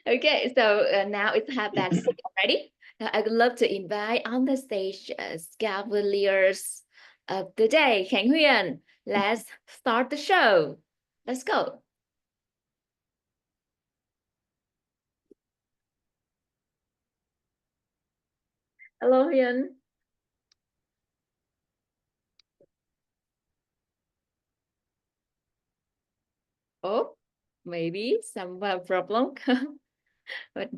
Okay, so now it's half past six already. I would love to invite on the stage Cavaliers of the day, Khánh Huyền. Let's start the show. Let's go. Hello, Huyền. Oh, maybe some problem. But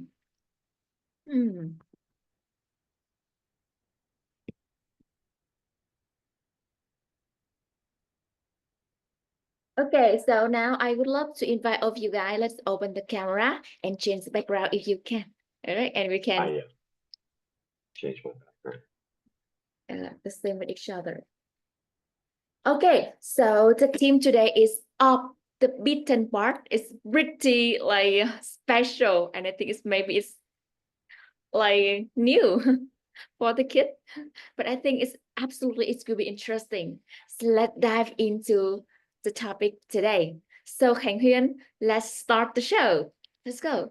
Okay, so now I would love to invite all of you guys. Let's open the camera and change the background if you can. All right, and we can change my background. The same with each other. Okay, so the theme today is off the beaten path. It's pretty like special, and I think it's like new for the kid, but I think it's going to be interesting. So let's dive into the topic today. So Khánh Huyền, let's start the show. Let's go.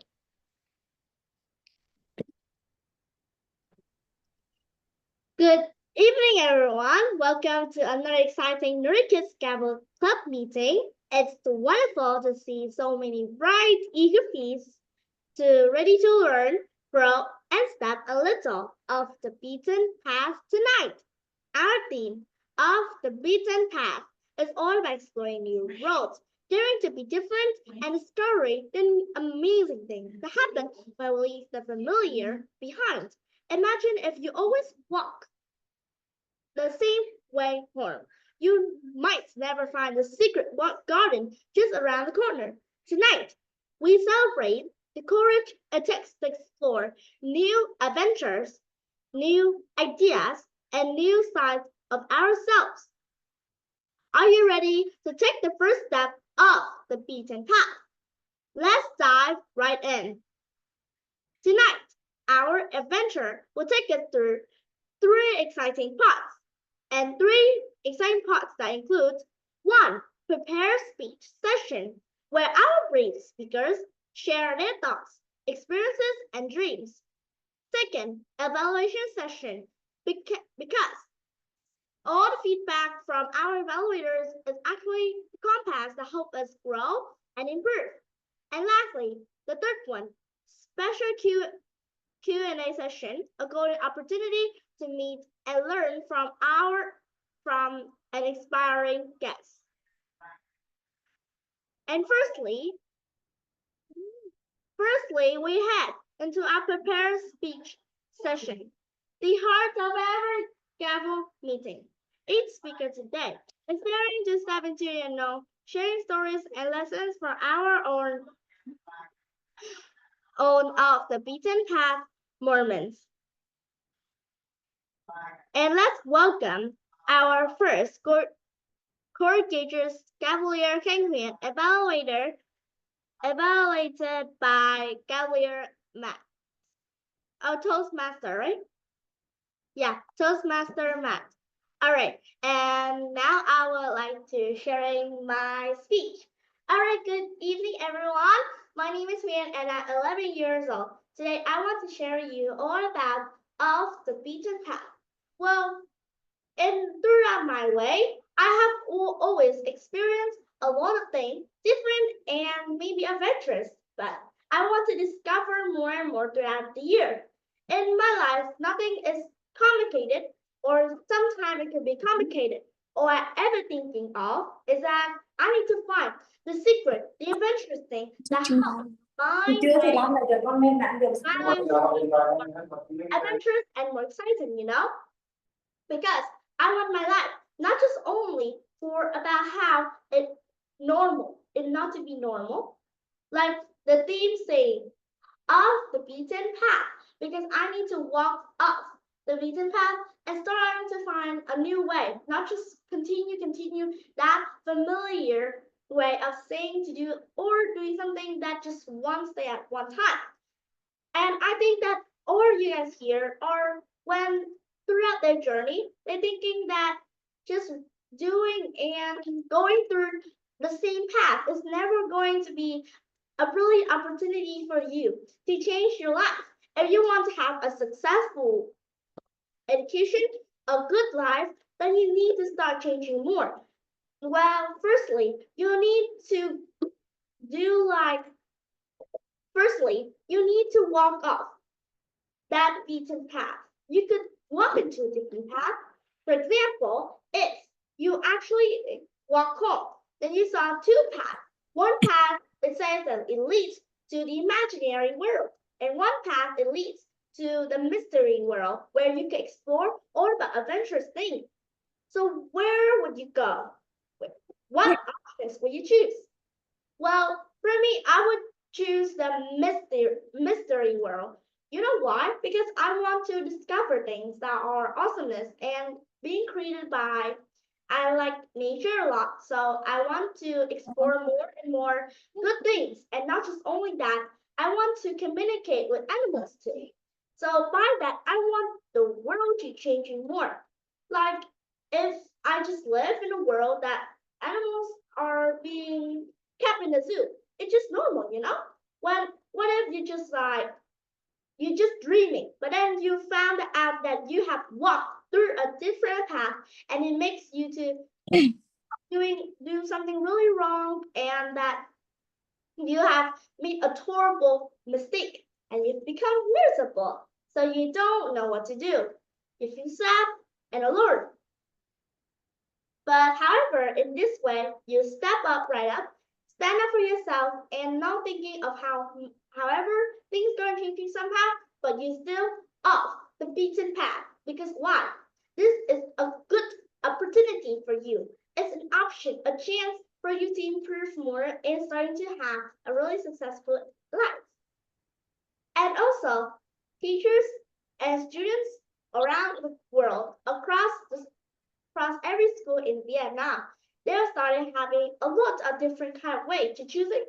Good evening, everyone. Welcome to another exciting Nora Kids Gavel Club meeting. It's wonderful to see so many bright, eager faces ready to learn, grow, and step a little off the beaten path tonight. Our theme, Off the Beaten Path, is all about exploring new roads, daring to be different, and discovering the amazing things that happen when we leave the familiar behind. Imagine if you always walk the same way home. You might never find the secret garden just around the corner. Tonight, we celebrate the courage it takes to explore new adventures, new ideas, and new sides of ourselves. Are you ready to take the first step off the beaten path? Let's dive right in. Tonight, our adventure will take us through three exciting parts. And three exciting parts that include 1. Prepare speech session, where our brave speakers share their thoughts, experiences, and dreams. 2nd, evaluation session, because all the feedback from our evaluators is actually the compass that help us grow and improve. And lastly, the third one, special Q&A session, a golden opportunity to meet and learn from an inspiring guest. And firstly, we head into our prepared speech session, the heart of every gavel meeting. Each speaker today is daring to step into the unknown, sharing stories and lessons from our own off the beaten path moments. And let's welcome our first Courageous Cavalier Khánh Huyền evaluated by Cavalier Matt. Oh, Toastmaster, right? Yeah, Toastmaster Matt. All right, and now I would like to sharing my speech. All right, good evening, everyone. My name is Huyền, and I'm 11 years old. Today, I want to share you all about Off the Beaten Path. Well, throughout my way, I have always experienced a lot of things, different and maybe adventurous, but I want to discover more and more throughout the year. In my life, nothing is complicated, or sometimes it can be complicated. All I ever thinking of is that I need to find the secret, the adventurous thing that helps my adventurous and more exciting, because I want my life not just only for about how it not to be normal, like the theme saying, off the beaten path, because I need to walk off the beaten path and start to find a new way, not just continue that familiar way of saying to do or doing something that just one stay at one time. And I think that all you guys here are when throughout their journey, they're thinking that just doing and going through the same path is never going to be a brilliant opportunity for you to change your life. If you want to have a successful education, a good life, then you need to start changing more. Well, firstly, you need to do like, firstly, you need to walk off that beaten path. You could walk into a different path. For example, if you actually walk home, then you saw two paths. One path, it says that it leads to the imaginary world, and one path, it leads to the mystery world where you can explore all the adventurous things. So where would you go? What options would you choose? Well, for me, I would choose the mystery world. You know why? Because I want to discover things that are awesomeness and being created by. I like nature a lot, so I want to explore more and more good things. And not just only that, I want to communicate with animals too. So by that, I want the world to change more. Like if I just live in a world that animals are being kept in the zoo. It's just normal, you know? What if you just like you're just dreaming, but then you found out that you have walked through a different path and it makes you to do something really wrong and that you have made a horrible mistake and you've become miserable. So you don't know what to do. You feel sad and alone. But however, in this way, you step up right up, stand up for yourself, and not thinking of however things going to change you somehow, but you still off the beaten path. Because why? This is a good opportunity for you. It's an option, a chance for you to improve more and starting to have a really successful life. And also, teachers and students around the world, across every school in Vietnam, they're starting having a lot of different kind of ways to choosing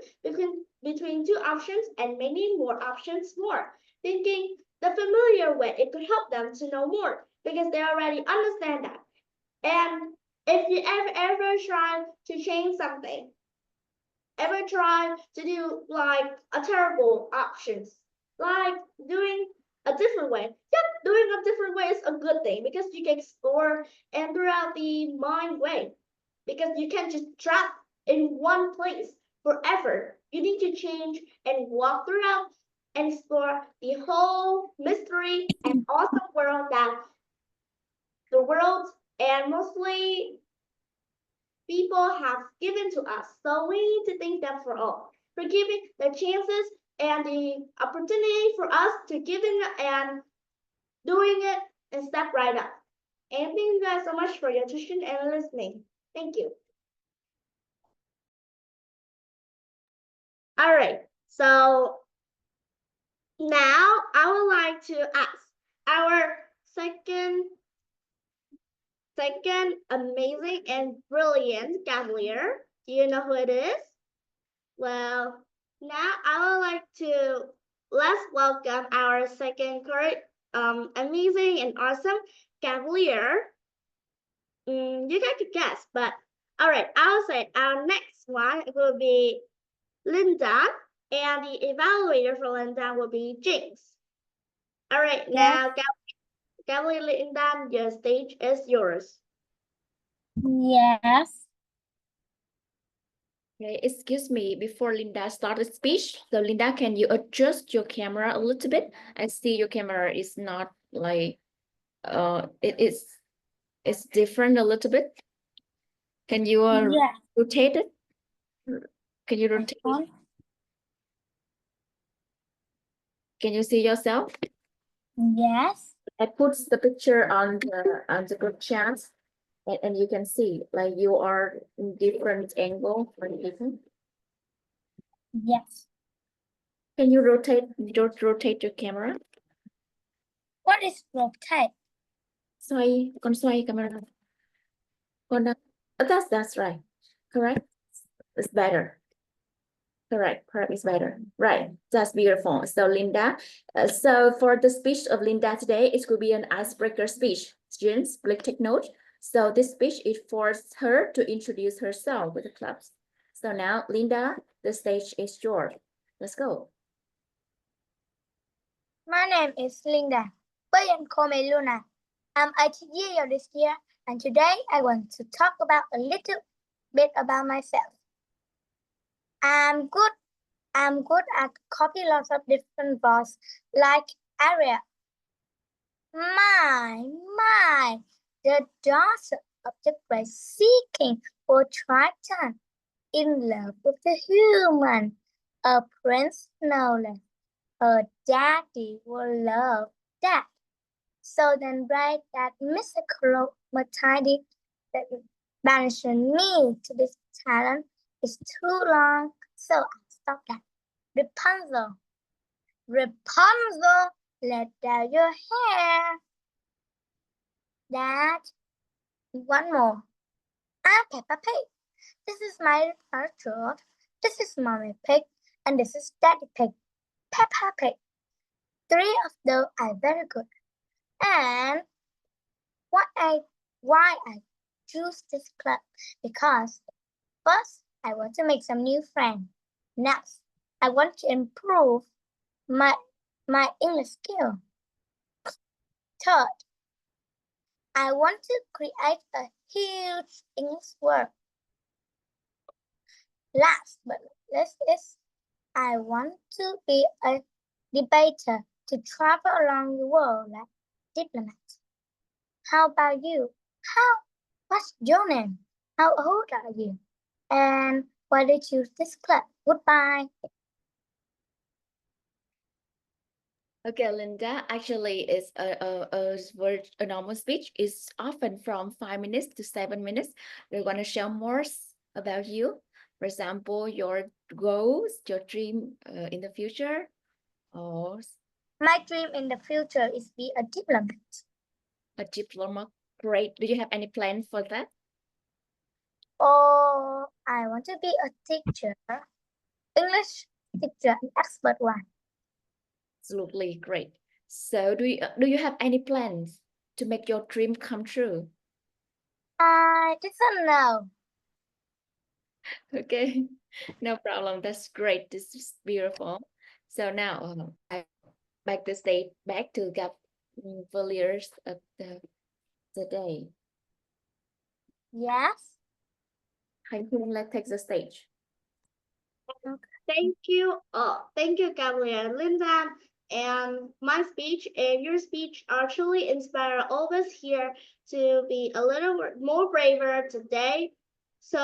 between two options and many more options more. Thinking the familiar way, it could help them to know more because they already understand that. And if you ever try to change something, ever try to do like a terrible options, like doing a different way. Yep, doing a different way is a good thing because you can explore and throughout the mind way. Because you can't just trap in one place forever. You need to change and walk throughout and explore the whole mystery and awesome world that the world and mostly people have given to us. So we need to thank them for all, for giving the chances and the opportunity for us to give it and doing it and step right up. And thank you guys so much for your attention and listening. Thank you. All right, so now I would like to ask our second amazing and brilliant cavalier. Do you know who it is? Well, now I would like to let's welcome our second amazing and awesome cavalier. You guys could guess, but all right, I'll say our next one will be Linda, and the evaluator for Linda will be James. All right, now cavalier Linda, your stage is yours. Yes. Okay, excuse me, before Linda starts the speech, so Linda, can you adjust your camera a little bit? I see your camera is not like, it's different a little bit. Can you Yeah. rotate it? Can you rotate it? Uh-huh. Can you see yourself? Yes. I put the picture on the group chat, and you can see like you are in different angle for different. Yes. Can you rotate your camera? What is rotate? Xoay camera. That's right. Correct. It's better. Correct. Is better. Right. That's beautiful. So Linda, so for the speech of Linda today, it will be an icebreaker speech. Students, please take note. So this speech is for her to introduce herself with the clubs. So now, Linda, the stage is yours. Let's go. My name is Linda, but you can call me Luna. I'm 18 years old this year, and today I want to talk about a little bit about myself. I'm good at copying lots of different voices, like Aria. My, the daughter of the great sea king for Triton, in love with the human, a prince Nolan. Her daddy will love that. So then write that mystical Matilda that banished me to this talent is too long, so I'll stop that. Rapunzel, let down your hair. Dad, one more. I'm Peppa Pig. This is my throat. This is Mommy Pig, and this is Daddy Pig. Peppa Pig. Three of those are very good. And why I choose this club? Because first, I want to make some new friends. Next, I want to improve my English skill. Third, I want to create a huge English word. Last but not least, I want to be a debater to travel around the world like diplomat. How about you? What's your name? How old are you? And why did you choose this club? Goodbye. Okay, Linda, actually it's a normal speech is often from 5 minutes to 7 minutes. We're going to share more about you. For example, your goals, your dream in the future. Or my dream in the future is be a diplomat. A diploma. Great. Do you have any plan for that? Oh, I want to be a teacher, English teacher, an expert one. Absolutely great. So do you have any plans to make your dream come true? I didn't know. Okay, no problem. That's great. This is beautiful. So now I back the stage back to Cavaliers of the day. Yes. Let's take the stage. Thank you. Thank you, Gabrielle and Linda. And my speech and your speech actually inspire all of us here to be a little more braver today. So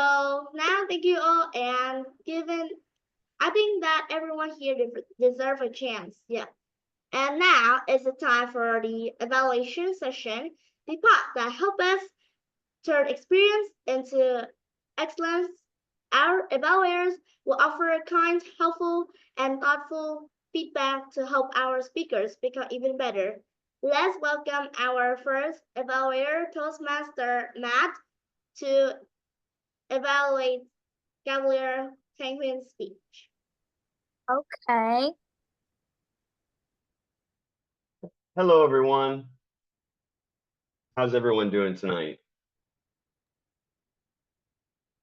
now, thank you all, and I think that everyone here deserve a chance. Yeah. And now is the time for the evaluation session, the part that help us turn experience into excellence. Our evaluators will offer kind, helpful, and thoughtful feedback to help our speakers become even better. Let's welcome our first evaluator, Toastmaster Matt, to evaluate Cavalier Penguin's speech. Okay. Hello, everyone. How's everyone doing tonight?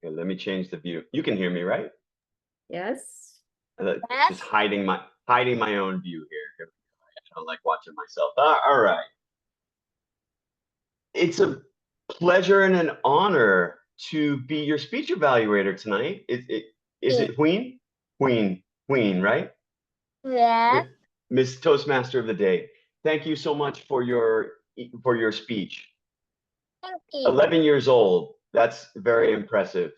Okay, let me change the view. You can hear me, right? Yes. Just hiding my own view here. I don't like watching myself. All right. It's a pleasure and an honor to be your speech evaluator tonight. Is it Queen? Queen, right? Yeah. Miss Toastmaster of the Day. Thank you so much for your speech. Thank you. 11 years old. That's very impressive.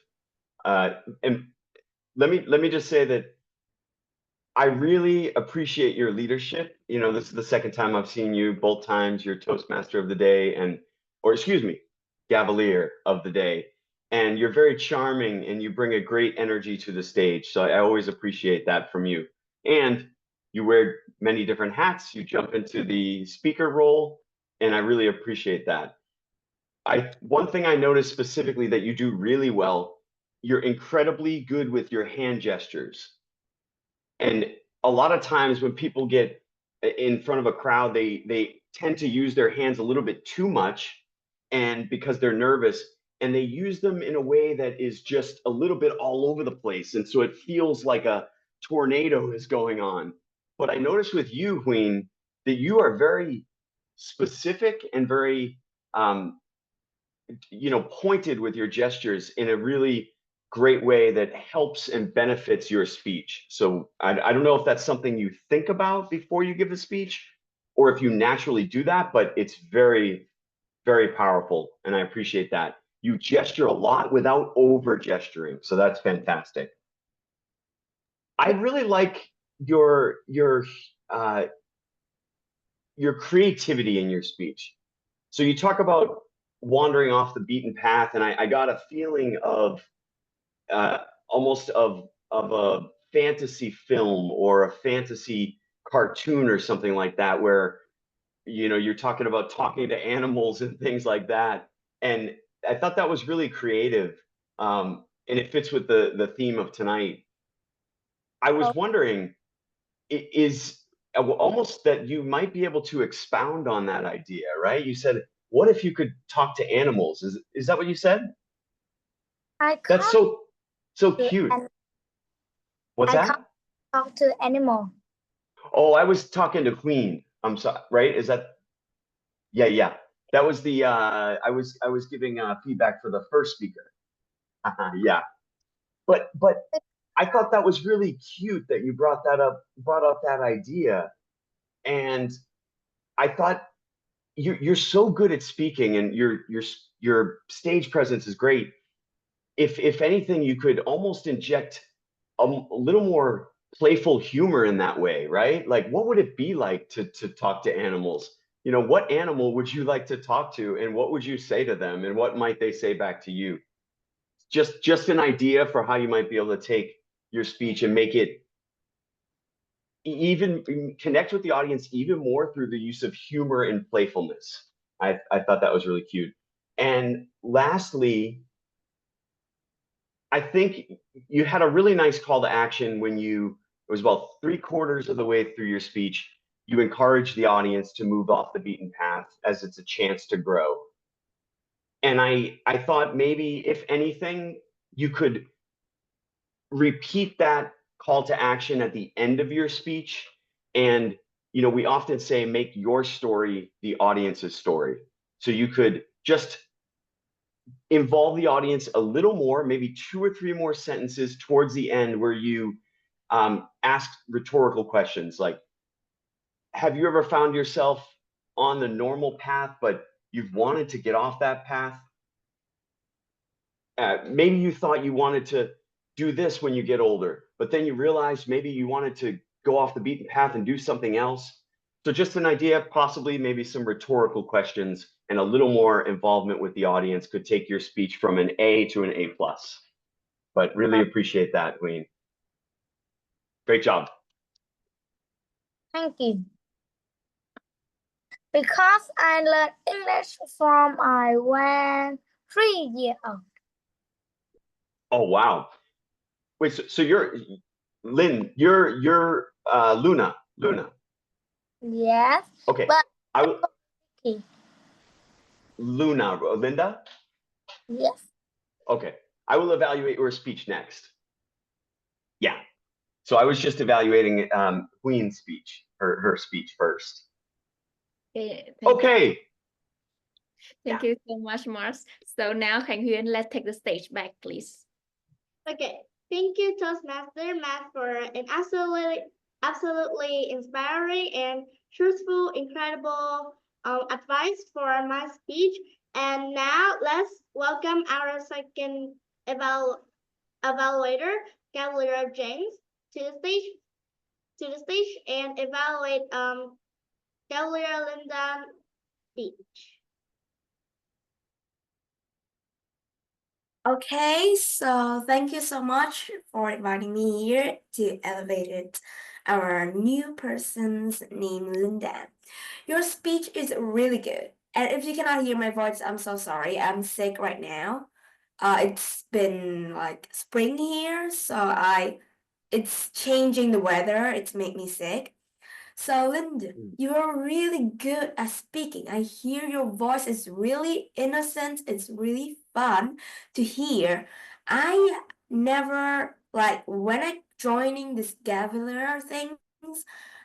And let me just say that I really appreciate your leadership. You know, this is the second time I've seen you. Both times you're Toastmaster of the Day or excuse me, Cavalier of the Day. And you're very charming and you bring a great energy to the stage. So I always appreciate that from you. And you wear many different hats. You jump into the speaker role, and I really appreciate that. One thing I noticed specifically that you do really well, you're incredibly good with your hand gestures. And a lot of times when people get in front of a crowd, they tend to use their hands a little bit too much. And because they're nervous, and they use them in a way that is just a little bit all over the place. And so it feels like a tornado is going on. But I noticed with you, Queen, that you are very specific and very, pointed with your gestures in a really great way that helps and benefits your speech. So I don't know if that's something you think about before you give a speech or if you naturally do that, but it's very, very powerful. And I appreciate that. You gesture a lot without over gesturing. So that's fantastic. I really like uh, your creativity in your speech. So you talk about wandering off the beaten path, and I got a feeling of almost of a fantasy film or a fantasy cartoon or something like that, where you're talking about talking to animals and things like that. And I thought that was really creative, and it fits with the theme of tonight. I was wondering, is almost that you might be able to expound on that idea, right? You said, what if you could talk to animals? Is that what you said? I That's can't so do cute. an- What's I that? can't talk to animal. Oh, I was talking to Queen. I'm sorry, right? Is that yeah. That was the I was giving feedback for the first speaker. Yeah. But I thought that was really cute that you brought up that idea. And I thought you're so good at speaking, and your stage presence is great. If anything, you could almost inject a little more playful humor in that way, right? Like, what would it be like to talk to animals? What animal would you like to talk to, and what would you say to them, and what might they say back to you? Just an idea for how you might be able to take your speech and make it even connect with the audience even more through the use of humor and playfulness. I thought that was really cute. And lastly, I think you had a really nice call to action when it was about 3/4 of the way through your speech. You encourage the audience to move off the beaten path as it's a chance to grow. And I thought maybe, if anything, you could repeat that call to action at the end of your speech. And we often say, make your story the audience's story. So you could just involve the audience a little more, maybe 2 or 3 more sentences towards the end, where you ask rhetorical questions like, have you ever found yourself on the normal path, but you've wanted to get off that path? Maybe you thought you wanted to do this when you get older, but then you realized maybe you wanted to go off the beaten path and do something else. So just an idea, possibly maybe some rhetorical questions and a little more involvement with the audience could take your speech from an A to an A+. But really appreciate that, Queen. Great job. Thank you. Because I learned English from I was 3 years old. Oh, wow. Wait, so you're Lynn, you're Luna. Yes. Okay. But I will okay. Linda? Yes. Okay. I will evaluate your speech next. Yeah. So I was just evaluating Queen's speech, her speech first. Okay. Okay. Thank you so much, Mars. So now, Khánh Huyền, let's take the stage back, please. Okay, thank you, Toastmaster Matt, for an absolutely inspiring and truthful, incredible advice for my speech. And now let's welcome our second evaluator, Cavalier James, to the stage and evaluate Cavalier Linda's speech. Okay, so thank you so much for inviting me here to elevate our new person's name, Linda. Your speech is really good. And if you cannot hear my voice, I'm so sorry. I'm sick right now. It's been like spring here, so it's changing the weather. It's made me sick. So, Linda, you are really good at speaking. I hear your voice is really innocent. It's really fun to hear. I never like when I joining this Gaveler things,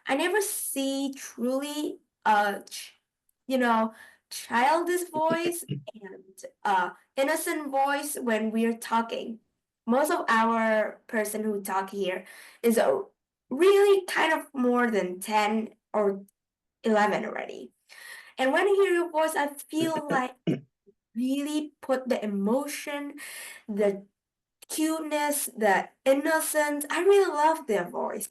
I never see truly you know, childish voice and innocent voice when we're talking. Most of our person who talk here is a really kind of more than 10 or 11 already. And when I hear your voice, I feel like really put the emotion, the cuteness, the innocence. I really love their voice.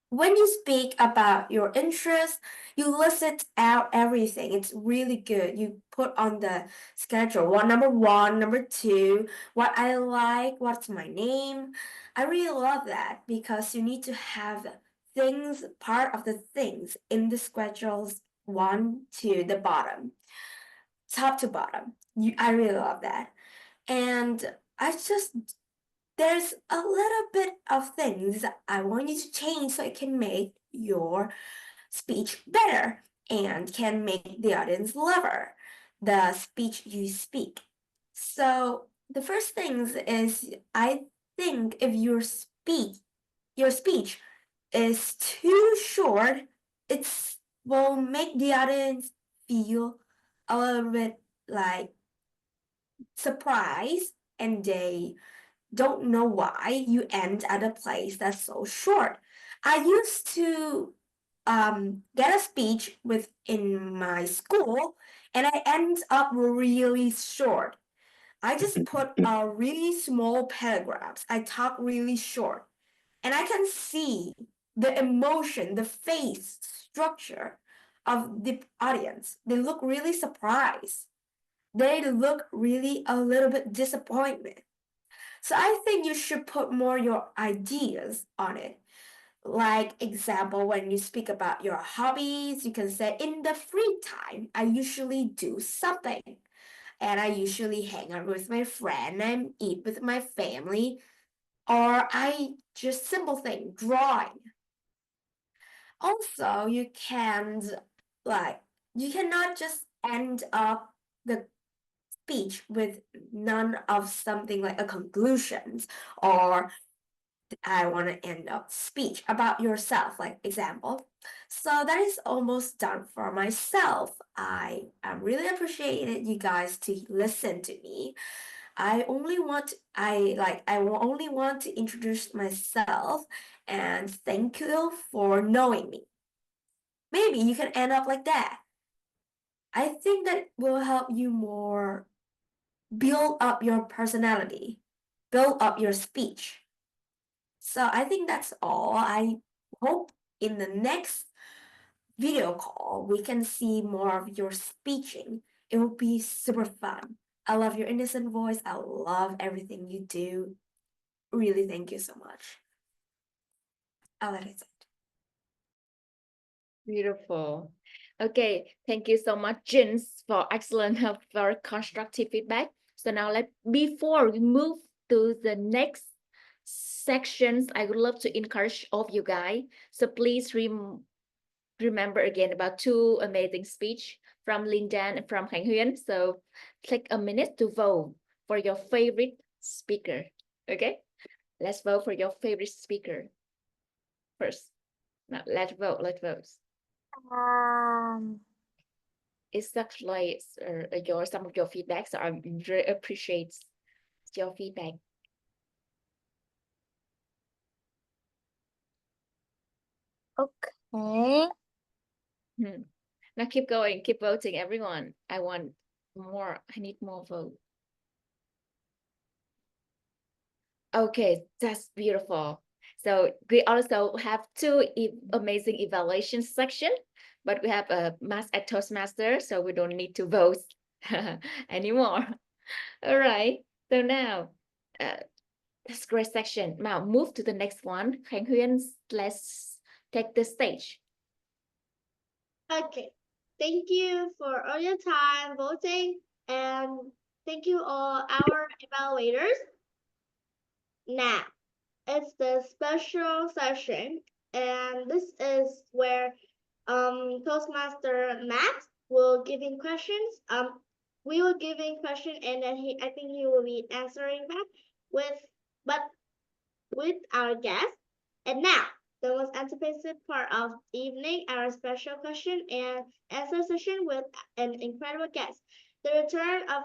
When you speak about your interests, you list out everything. It's really good. You put on the schedule number one, number two, what I like, what's my name. I really love that because you need to have things, part of the things in the schedules one to the bottom, top to bottom. I really love that. And I just there's a little bit of things I want you to change so it can make your speech better and can make the audience lover the speech you speak. So the first things is I think if your speech is too short, it's will make the audience feel a little bit like surprised and they don't know why you end at a place that's so short. I used to get a speech within my school and I end up really short. I just put a really small paragraphs. I talk really short and I can see the emotion, the face structure of the audience. They look really surprised. They look really a little bit disappointed. So I think you should put more your ideas on it. Like example, when you speak about your hobbies, you can say in the free time, I usually do something. And I usually hang out with my friend and eat with my family. Or I just simple thing, drawing. Also, you can like you cannot just end up the speech with none of something like a conclusions or I want to end up speech about yourself, like example. So that is almost done for myself. I really appreciated you guys to listen to me. I only want to introduce myself and thank you for knowing me. Maybe you can end up like that. I think that will help you more build up your personality, build up your speech. So I think that's all. I hope in the next video call we can see more of your speeching. It will be super fun. I love your innocent voice. I love everything you do. Really, thank you so much. I'll let it sit. Beautiful. Okay, thank you so much, Jins, for excellent, very constructive feedback. So now before we move to the next sections, I would love to encourage all of you guys. So please remember again about two amazing speech from Lindan and from Khánh Huyên. So take a minute to vote for your favorite speaker. Okay, let's vote for your favorite speaker first. Now let's vote. Let's vote. It's actually your some of your feedback, so I really appreciate your feedback. Okay. Now keep going, keep voting, everyone. I want more. I need more vote. Okay, that's beautiful. So we also have two amazing evaluation section, but we have a math at Toastmaster, so we don't need to vote anymore. All right. So now, that's great section. Now move to the next one. Khánh Huyên, let's take the stage. Okay. Thank you for all your time voting and thank you all our evaluators. Now, it's the special session and this is where Toastmaster Matt will give in questions. we will giving question and then I think he will be answering back with our guest. And now, the most anticipated part of the evening, our special question and answer session with an incredible guest. The return of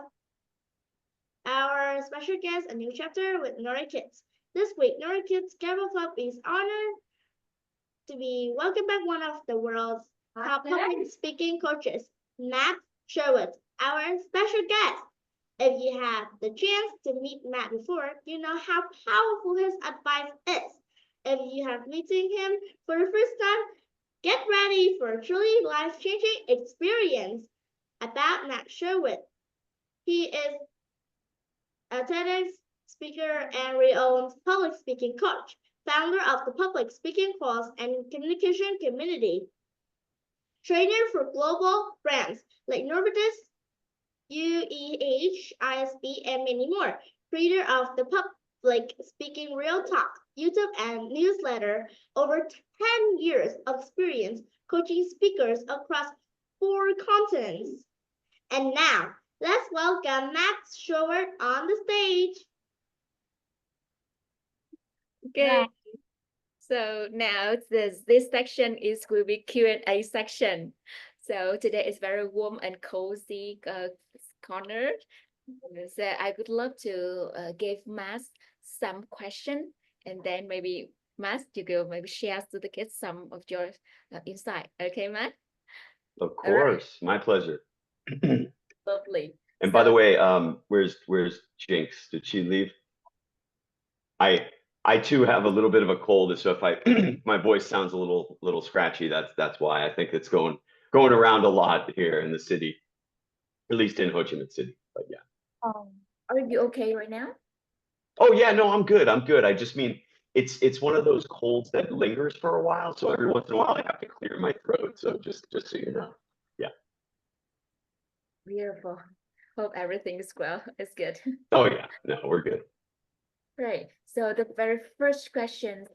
our special guest, a new chapter with Nora Kids. This week, Nora Kids Gavel Club is honored to be welcomed back one of the world's top public speaking coaches, Matt Sherwood, our special guest. If you had the chance to meet Matt before, you know how powerful his advice is. If you have meeting him for the first time, get ready for a truly life-changing experience about Matt Sherwood. He is a TEDx speaker and renowned public speaking coach, founder of the public speaking course and communication community, trainer for global brands like Nora Kids, UEH, ISB, and many more. Creator of the Public Speaking Real Talk, YouTube, and newsletter. Over 10 years of experience coaching speakers across 4 continents. And now, let's welcome Matt Sherwood on the stage. Okay. So now this section will be Q&A section. So today is very warm and cozy corner. So I would love to give Matt some question, and then maybe Matt, you go maybe share to the kids some of your insight. Okay, Matt? Of All right. course, my pleasure. Lovely. And by the So- way, where's Jinx? Did she leave? I too have a little bit of a cold, so if my voice sounds a little scratchy, that's why. I think it's going around a lot here in the city, at least in Ho Chi Minh City. But yeah. Are you okay right now? Oh yeah, no, I'm good. I'm good. I just mean it's one of those colds that lingers for a while, so every once in a while I have to clear my throat. So just so you know. Yeah. Beautiful. Hope everything is well. It's good. Oh yeah, no, we're good. Right. So the very first question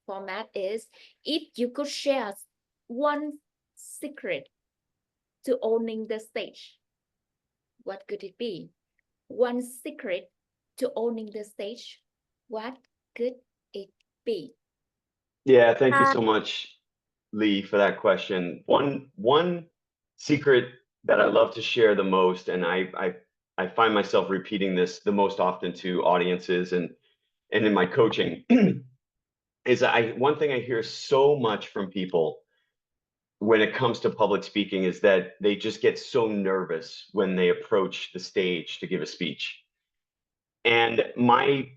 for Matt is, if you could share one secret to owning the stage, what could it be? One secret to owning the stage, what could it be? Yeah, thank you so much, Lee, for that question. One secret that I love to share the most, and I find myself repeating this the most often to audiences and in my coaching, is one thing I hear so much from people when it comes to public speaking is that they just get so nervous when they approach the stage to give a speech. And my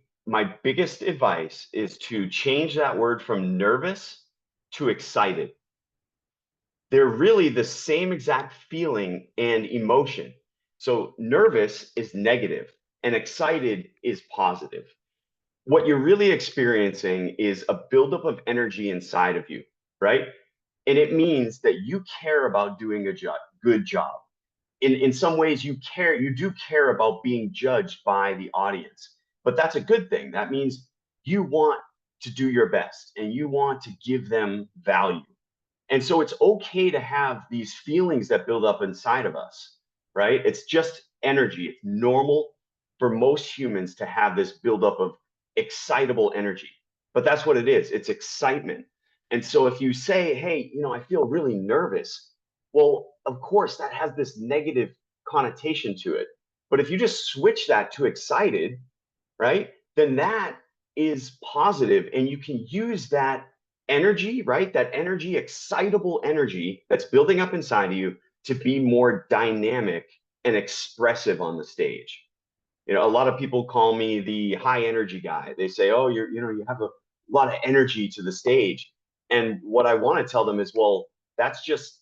biggest advice is to change that word from nervous to excited. They're really the same exact feeling and emotion. So nervous is negative and excited is positive. What you're really experiencing is a buildup of energy inside of you, right? And it means that you care about doing a good job. In some ways, you do care about being judged by the audience, but that's a good thing. That means you want to do your best and you want to give them value. And so it's okay to have these feelings that build up inside of us, right? It's just energy. It's normal for most humans to have this buildup of excitable energy. But that's what it is. It's excitement. And so if you say, hey, I feel really nervous, well, of course, that has this negative connotation to it. But if you just switch that to excited, right, then that is positive, and you can use that energy, right? That energy, excitable energy that's building up inside of you to be more dynamic and expressive on the stage. A lot of people call me the high energy guy. They say, oh, you have a lot of energy to the stage. And what I want to tell them is, well, that's just,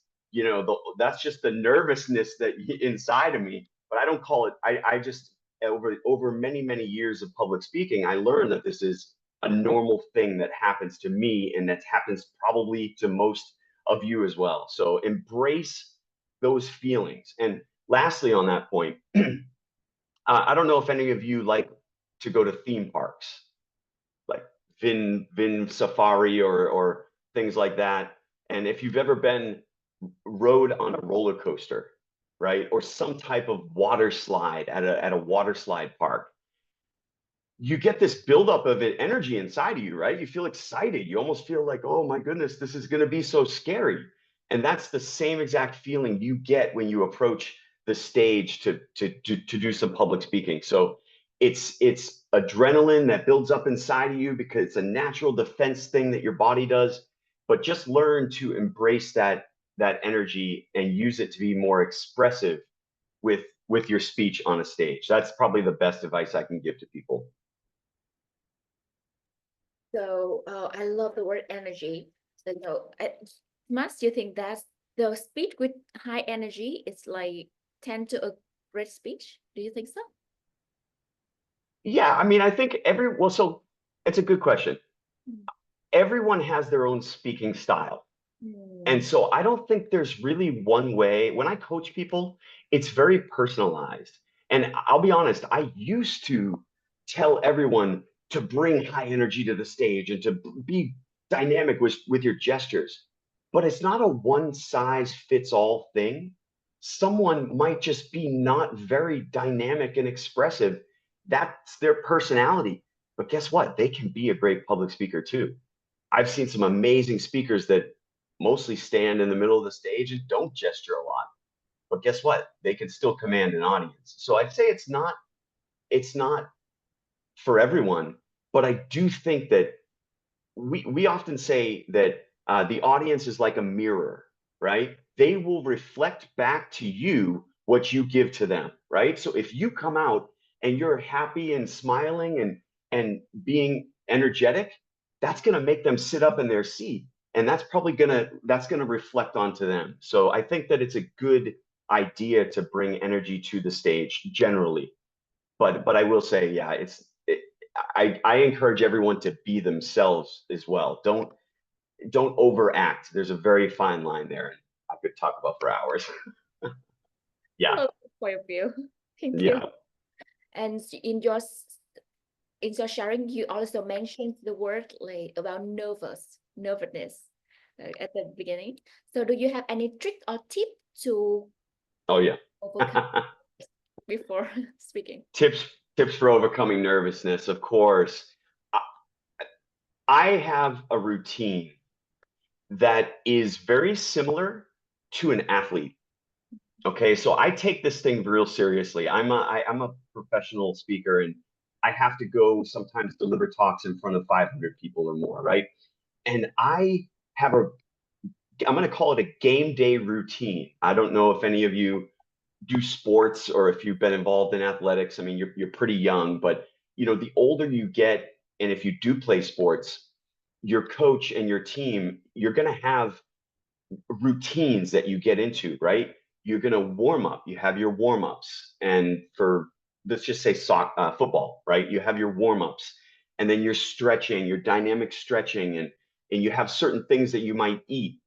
that's just the nervousness that inside of me, but I don't call it, I just, over many, many years of public speaking, I learned that this is a normal thing that happens to me and that happens probably to most of you as well. So embrace those feelings. And lastly, on that point, I don't know if any of you like to go to theme parks, like Vin Safari or things like that. And if you've ever rode on a roller coaster, right? Or some type of water slide at a water slide park. You get this buildup of energy inside of you, right? You feel excited. You almost feel like, oh my goodness, this is going to be so scary. And that's the same exact feeling you get when you approach the stage to do some public speaking. So it's adrenaline that builds up inside of you because it's a natural defense thing that your body does. But just learn to embrace that energy and use it to be more expressive with your speech on a stage. That's probably the best advice I can give to people. So I love the word energy. So must you think that the speech with high energy is like tend to a great speech? Do you think so? Yeah, I mean, I think so it's a good question. Everyone has their own speaking style. And so I don't think there's really one way. When I coach people, it's very personalized. And I'll be honest, I used to tell everyone to bring high energy to the stage and to be dynamic with your gestures. But it's not a one size fits all thing. Someone might just be not very dynamic and expressive. That's their personality. But guess what? They can be a great public speaker too. I've seen some amazing speakers that mostly stand in the middle of the stage and don't gesture a lot. But guess what? They can still command an audience. So I'd say it's not for everyone, but I do think that we often say that the audience is like a mirror, right? They will reflect back to you what you give to them, right? So if you come out and you're happy and smiling and being energetic, that's going to make them sit up in their seat, and that's going to reflect onto them. So I think that it's a good idea to bring energy to the stage generally, but I will say, yeah, I encourage everyone to be themselves as well. Don't overact. There's a very fine line there, and I could talk about for hours. Yeah. Love the point of view. Thank Yeah. you. And in your sharing, you also mentioned the word like about nervousness at the beginning. So do you have any trick or tip to Oh yeah. overcome before speaking? Tips for overcoming nervousness, of course. I have a routine that is very similar to an athlete. Okay, so I take this thing real seriously. I'm a professional speaker, and I have to go sometimes deliver talks in front of 500 people or more, right? And I have I'm going to call it a game day routine. I don't know if any of you do sports or if you've been involved in athletics. I mean, you're pretty young, but the older you get, and if you do play sports, your coach and your team, you're going to have routines that you get into, right? You're going to warm up. You have your warm ups, and for let's just say football, right? You have your warm ups, and then you're stretching, your dynamic stretching, and you have certain things that you might eat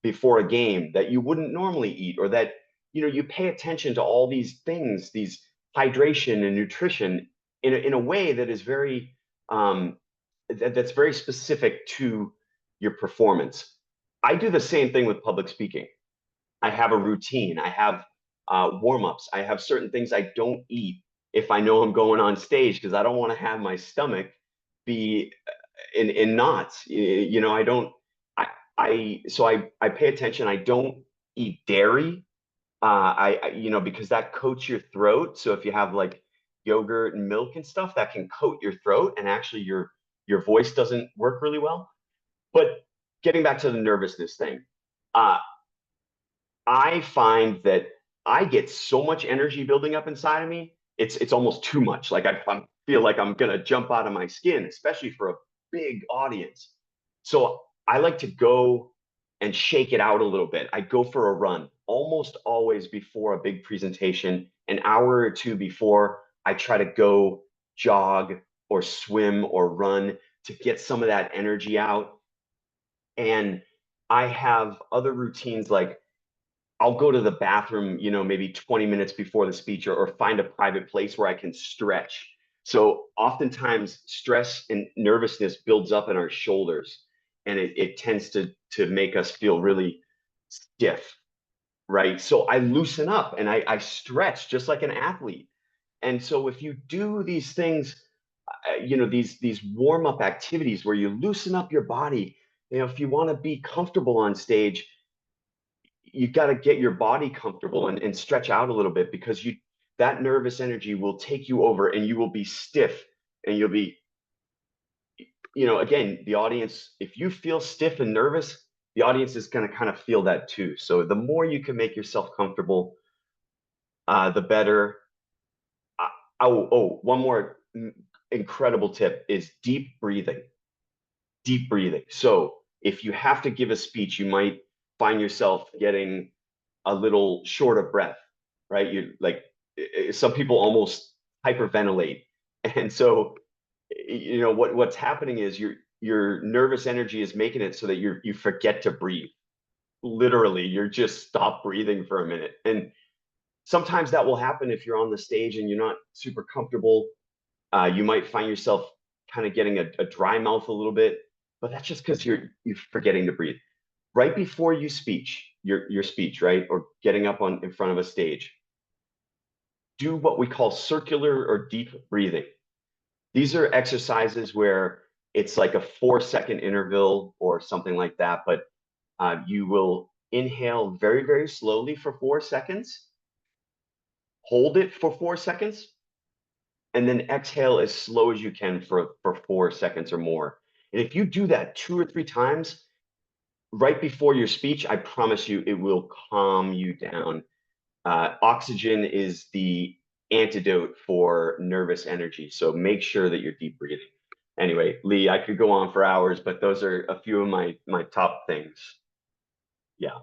before a game that you wouldn't normally eat, or that you pay attention to all these things, these hydration and nutrition in a way that is very that's very specific to your performance. I do the same thing with public speaking. I have a routine. I have warm-ups. I have certain things I don't eat if I know I'm going on stage, because I don't want to have my stomach be in knots. I don't. I pay attention. I don't eat dairy. Because that coats your throat. So if you have like yogurt and milk and stuff, that can coat your throat, and actually your voice doesn't work really well. But getting back to the nervousness thing, uh, I find that I get so much energy building up inside of me. It's almost too much. Like I feel like I'm gonna jump out of my skin, especially for a big audience. So I like to go and shake it out a little bit. I go for a run almost always before a big presentation. An hour or two before, I try to go jog or swim or run to get some of that energy out. And I have other routines, like I'll go to the bathroom, maybe 20 minutes before the speech, or find a private place where I can stretch. So oftentimes stress and nervousness builds up in our shoulders, and it tends to make us feel really stiff. right? So I loosen up and I stretch just like an athlete. And so if you do these things, these warm up activities where you loosen up your body, if you want to be comfortable on stage, you got to get your body comfortable and stretch out a little bit, because that nervous energy will take you over and you will be stiff, and you'll be, again, the audience, if you feel stiff and nervous, the audience is going to kind of feel that too. So the more you can make yourself comfortable, the better. One more incredible tip is deep breathing. Deep breathing. So if you have to give a speech, you might find yourself getting a little short of breath, right? You like, some people almost hyperventilate. And so, what's happening is your nervous energy is making it so that you forget to breathe. Literally, you're just stop breathing for a minute. And sometimes that will happen if you're on the stage and you're not super comfortable. You might find yourself kind of getting a dry mouth a little bit, but that's just because you're forgetting to breathe. Right before you speech, your speech, right, or getting up in front of a stage, do what we call circular or deep breathing. These are exercises where it's like a 4-second interval or something like that, but you will inhale very, very slowly for 4 seconds, hold it for 4 seconds, and then exhale as slow as you can for 4 seconds or more. And if you do that 2 or 3 times right before your speech, I promise you it will calm you down. Oxygen is the antidote for nervous energy. So make sure that you're deep breathing. Anyway, Lee, I could go on for hours, but those are a few of my top things. Yeah.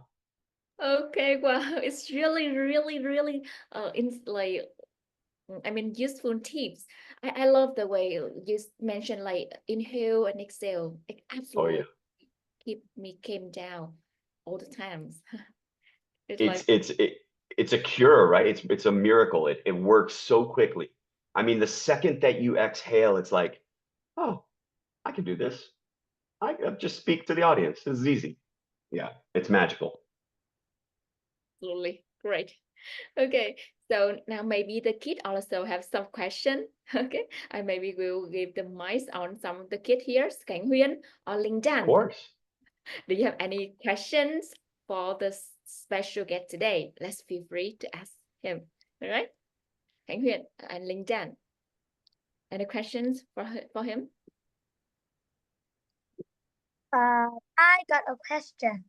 Okay, wow, it's really, really, really useful tips. I love the way you mentioned like inhale and exhale. It Oh absolutely yeah. keep me calm down all the times. It's It's like it's a cure, right? It's a miracle. It works so quickly. I mean, the second that you exhale, it's like, oh, I can do this. I just speak to the audience. This is easy. Yeah, it's magical. absolutely great. Okay, so now maybe the kid also have some question. Okay, I maybe will give the mic on some of the kid here, Cảnh Huyên or Linh Of Dan. course. Do you have any questions for the special guest today? Let's feel free to ask him. All right, Cảnh Huyên and Linh Dan. Any questions for him? I got a question.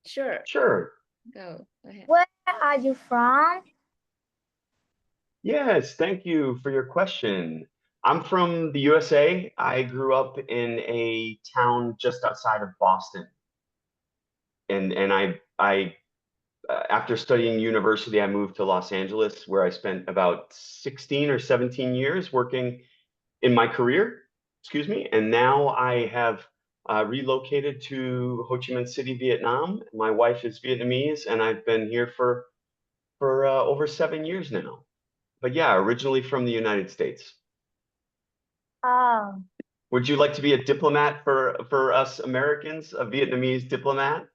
Sure. Sure. Go ahead. Where are you from? Yes, thank you for your question. I'm from the USA. I grew up in a town just outside of Boston. And I after studying university, I moved to Los Angeles, where I spent about 16 or 17 years working in my career, excuse me. And now I have relocated to Ho Chi Minh City, Vietnam. My wife is Vietnamese, and I've been here for over 7 years now. But yeah, originally from the United States. Oh, Would you like to be a diplomat for us Americans, a Vietnamese diplomat?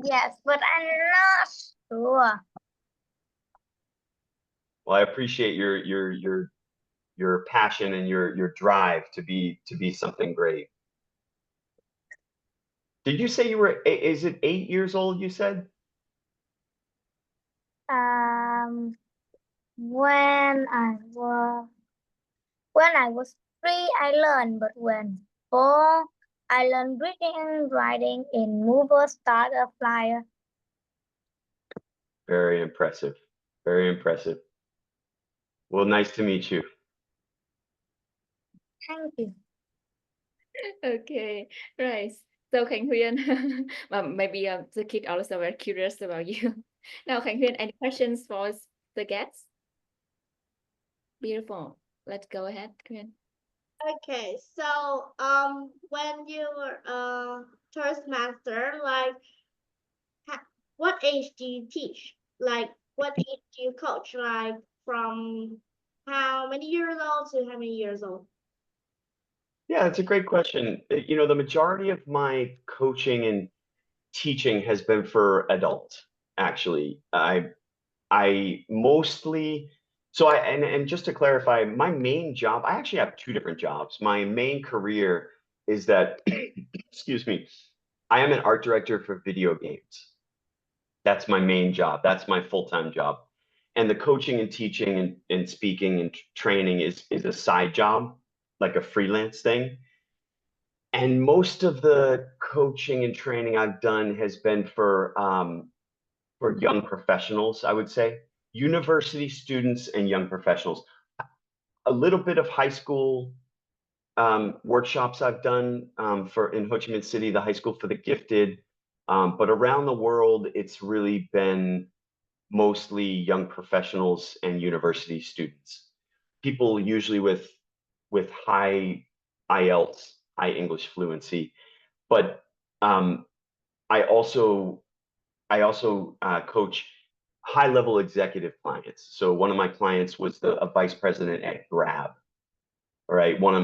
yes, but I'm not sure. Well, I appreciate your passion and your drive to be something great. Did you say you were, is it 8 years old, you said? Um, when I was 3, I learned, but when 4, I learned reading and writing in Mover Starter Flyer. Very impressive. Very impressive. Well, nice to meet you. Thank you. Okay, right. So Khánh Huyên, maybe the kid also very curious about you. Now, Khánh Huyên, any questions for the guests? Beautiful. Let's go ahead, Huyên. Okay, so when you were a Toastmaster, like what age do you teach? Like what age do you coach? Like from how many years old to how many years old? Yeah, it's a great question. The majority of my coaching and teaching has been for adults. actually. I mostly, and just to clarify, my main job, I actually have two different jobs. My main career is that, excuse me, I am an art director for video games. That's my main job. That's my full-time job. And the coaching and teaching and speaking and training is a side job, like a freelance thing. And most of the coaching and training I've done has been for young professionals, I would say, university students and young professionals. A little bit of high school workshops I've done for in Ho Chi Minh City, the High School for the Gifted. But around the world, it's really been mostly young professionals and university students. People usually with high IELTS, high English fluency. But um, I also coach high level executive clients. So one of my clients was a vice president at Grab. All right. One of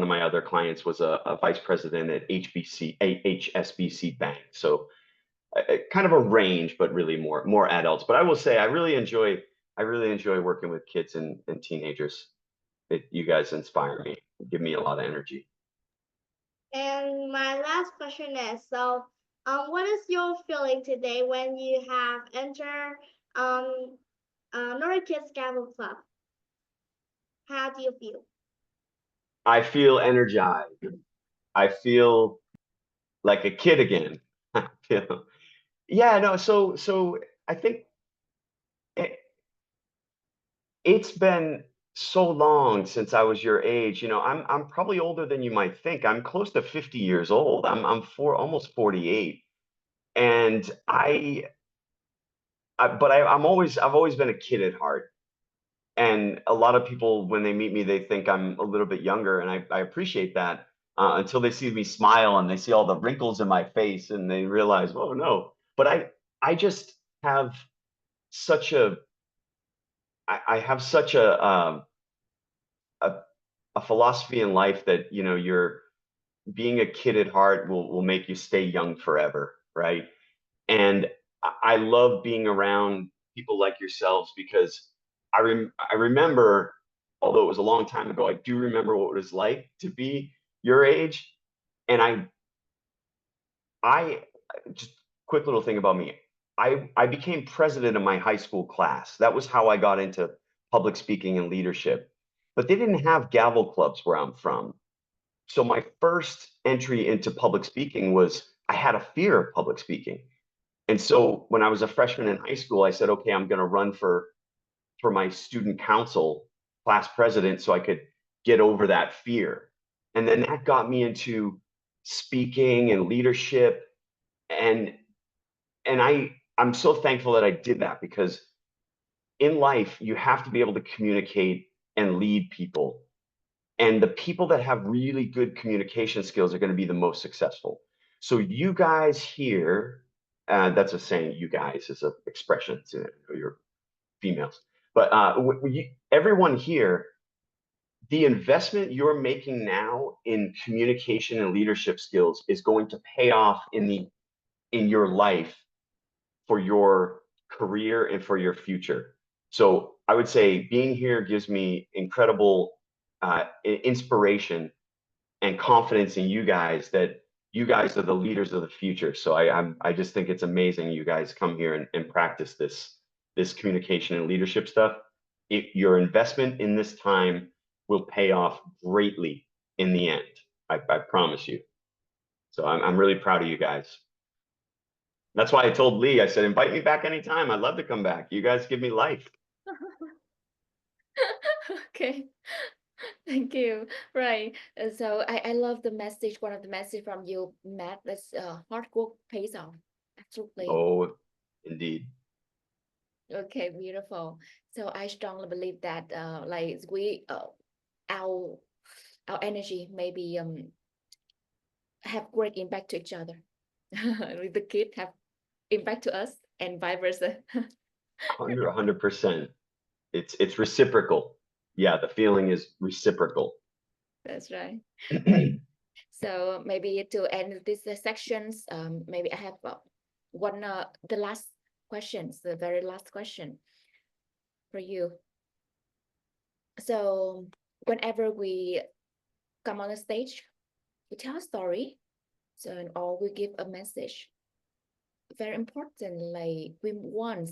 my other clients was a vice president at HSBC Bank. So kind of a range, but really more adults. But I will say I really enjoy working with kids and teenagers. You guys inspire me, give me a lot of energy. And my last question is, so what is your feeling today when you have entered Nora Kids Gavel Club? How do you feel? I feel energized. I feel like a kid again. I feel, yeah, no, so I think it, it's been so long since I was your age. You know, I'm probably older than you might think. I'm close to 50 years old. Almost 48. And I've always been a kid at heart. And a lot of people, when they meet me, they think I'm a little bit younger, and I appreciate that until they see me smile and they see all the wrinkles in my face and they realize, oh no. But I just have such a I have such a a philosophy in life that you're being a kid at heart will make you stay young forever, right? And I love being around people like yourselves because I remember, although it was a long time ago, I do remember what it was like to be your age. And I just quick little thing about me. I became president of my high school class. That was how I got into public speaking and leadership. But they didn't have gavel clubs where I'm from. So my first entry into public speaking was I had a fear of public speaking. And so when I was a freshman in high school, I said, okay, I'm going to run for my student council class president so I could get over that fear. And then that got me into speaking and leadership. And I'm so thankful that I did that because in life, you have to be able to communicate and lead people. And the people that have really good communication skills are going to be the most successful. So you guys here, that's a saying, you guys is an expression, you're females. But everyone here, the investment you're making now in communication and leadership skills is going to pay off in your life for your career and for your future. So I would say being here gives me incredible inspiration and confidence in you guys that you guys are the leaders of the future. So I just think it's amazing you guys come here and practice this communication and leadership stuff. Your investment in this time will pay off greatly in the end. I promise you. So I'm really proud of you guys. That's why I told Lee, I said, invite me back anytime. I'd love to come back. You guys give me life. Okay. Thank you. Right. So I love the message. One of the message from you, Matt, that's hard work pays off. Absolutely. Oh, indeed. Okay, beautiful. So I strongly believe that like our energy maybe have great impact to each other. The kid have impact to us and vice versa. 100%. It's reciprocal. Yeah, the feeling is reciprocal. That's right. So maybe to end this sections, maybe I have one the last questions, the very last question for you. So whenever we come on the stage, we tell a story, so or we give a message. Very important, like we want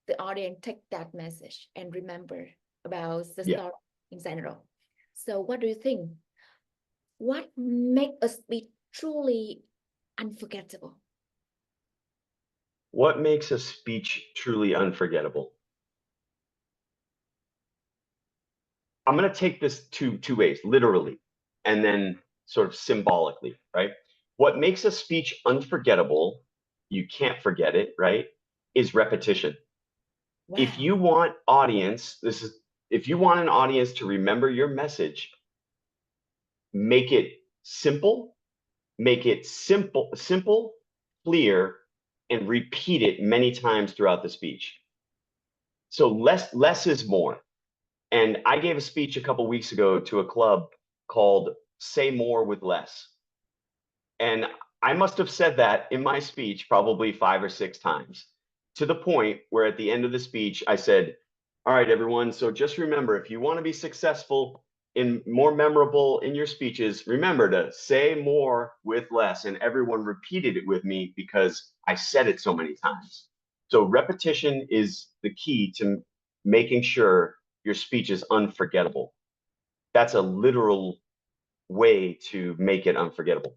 the audience take that message and remember about the story in general. So what do you think? What make a speech truly unforgettable? What makes a speech truly unforgettable? I'm going to take this two ways, literally, and then sort of symbolically, right? What makes a speech unforgettable, you can't forget it, right, is repetition. Wow. If you want if you want an audience to remember your message, make it simple, clear, and repeat it many times throughout the speech. So less is more. And I gave a speech a couple weeks ago to a club called Say More with Less. And I must have said that in my speech probably 5 or 6 times, to the point where at the end of the speech, I said, all right, everyone, so just remember, if you want to be successful and more memorable in your speeches, remember to say more with less. And everyone repeated it with me because I said it so many times. So repetition is the key to making sure your speech is unforgettable. That's a literal way to make it unforgettable.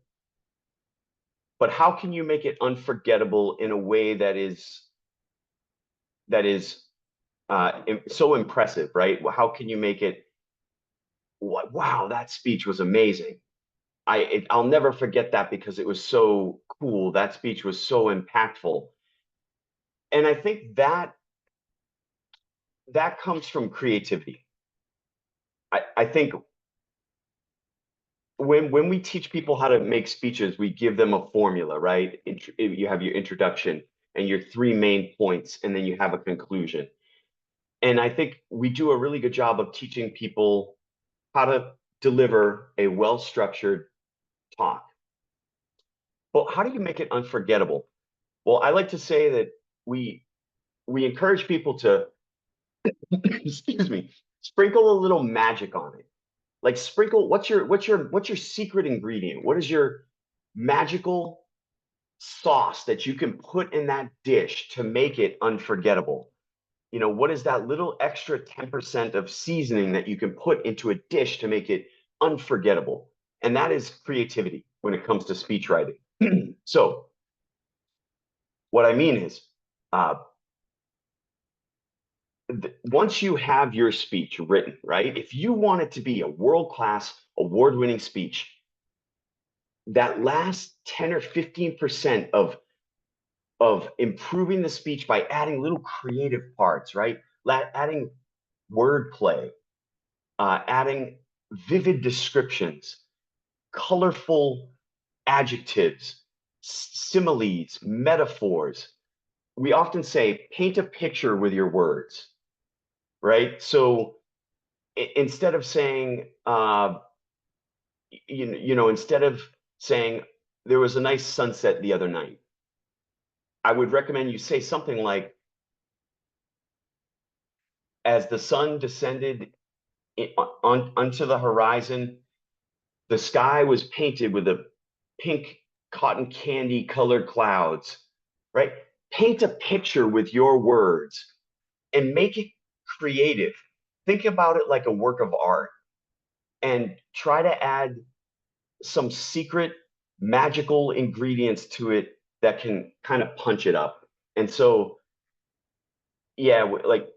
But how can you make it unforgettable in a way that is so impressive, right? How can you make it, wow, that speech was amazing. I'll never forget that because it was so cool. That speech was so impactful. And I think that comes from creativity. I think when we teach people how to make speeches, we give them a formula, right? You have your introduction and your 3 main points, and then you have a conclusion. And I think we do a really good job of teaching people how to deliver a well-structured talk. But how do you make it unforgettable? Well, I like to say that we encourage people to, excuse me, sprinkle a little magic on it. Like sprinkle, what's your secret ingredient? What is your magical sauce that you can put in that dish to make it unforgettable? You know, what is that little extra 10% of seasoning that you can put into a dish to make it unforgettable? And that is creativity when it comes to speech writing. So what I mean is, once you have your speech written, right? If you want it to be a world-class, award-winning speech, that last 10 or 15% of improving the speech by adding little creative parts, right? Adding wordplay, adding vivid descriptions, colorful adjectives, similes, metaphors. We often say, paint a picture with your words, right? So instead of saying, instead of saying, there was a nice sunset the other night, I would recommend you say something like, as the sun descended onto the horizon, the sky was painted with a pink cotton candy colored clouds, right? Paint a picture with your words and make it creative. Think about it like a work of art and try to add some secret magical ingredients to it that can kind of punch it up. And so, yeah, like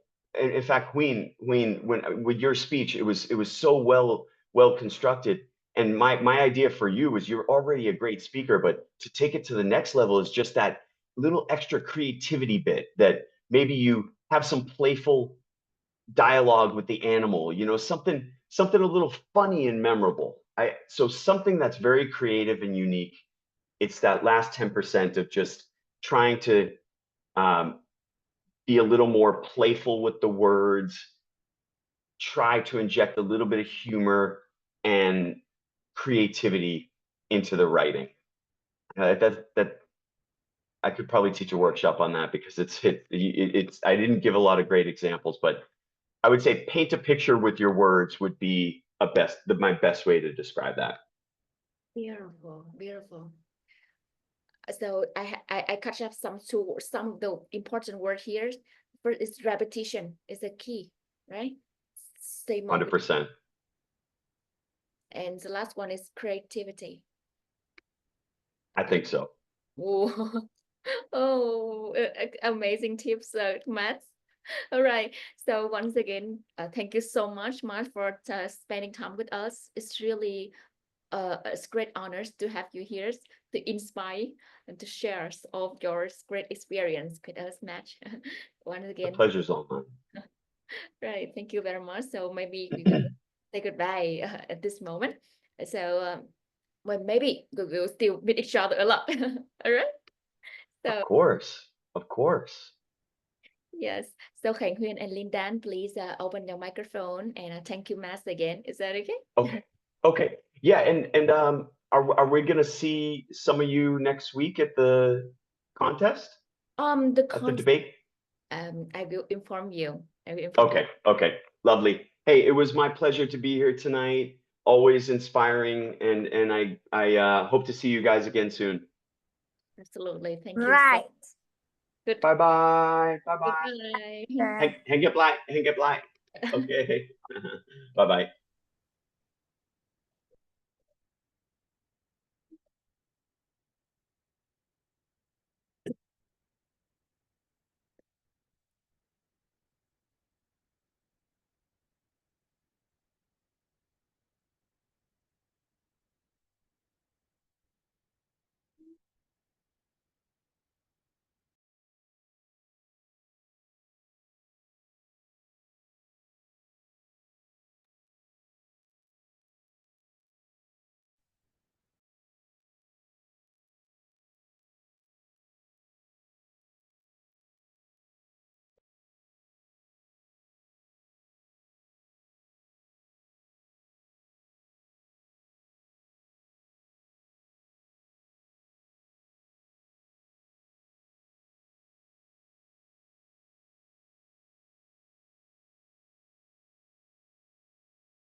in fact, when with your speech, it was so well constructed. And my idea for you was you're already a great speaker, but to take it to the next level is just that little extra creativity bit that maybe you have some playful dialogue with the animal, something a little funny and memorable. So something that's very creative and unique. It's that last 10% of just trying to be a little more playful with the words, try to inject a little bit of humor and creativity into the writing. That I could probably teach a workshop on that because it's I didn't give a lot of great examples, but I would say paint a picture with your words would be my best way to describe that. Beautiful, beautiful. So I catch up some of the important word here. First is repetition is the key, right? Same over. 100%. And the last one is creativity. I think so. Whoa. Oh, amazing tips, Matt. All right. So once again, thank you so much, Matt, for spending time with us. It's really it's great honors to have you here to inspire and to share all of your great experience with us, Matt. Once The again, pleasure's all mine. right. Thank you very much. So maybe we will say goodbye at this moment. So well, maybe we will still meet each other a lot. All right. So Of course. Of course. yes. So Khánh Huyền and Lindan, please open your microphone and thank you, Matt, again. Is that okay? Okay. Okay. Yeah, and are we gonna see some of you next week at the contest? At the debate? I will inform you. I will inform you. Okay. Okay. Lovely. Hey, it was my pleasure to be here tonight. Always inspiring, and I hope to see you guys again soon. Absolutely. Thank you. Right. Good. Bye bye. Bye bye. Goodbye. Yeah. Hang up light. Hang up light. Okay. Bye bye.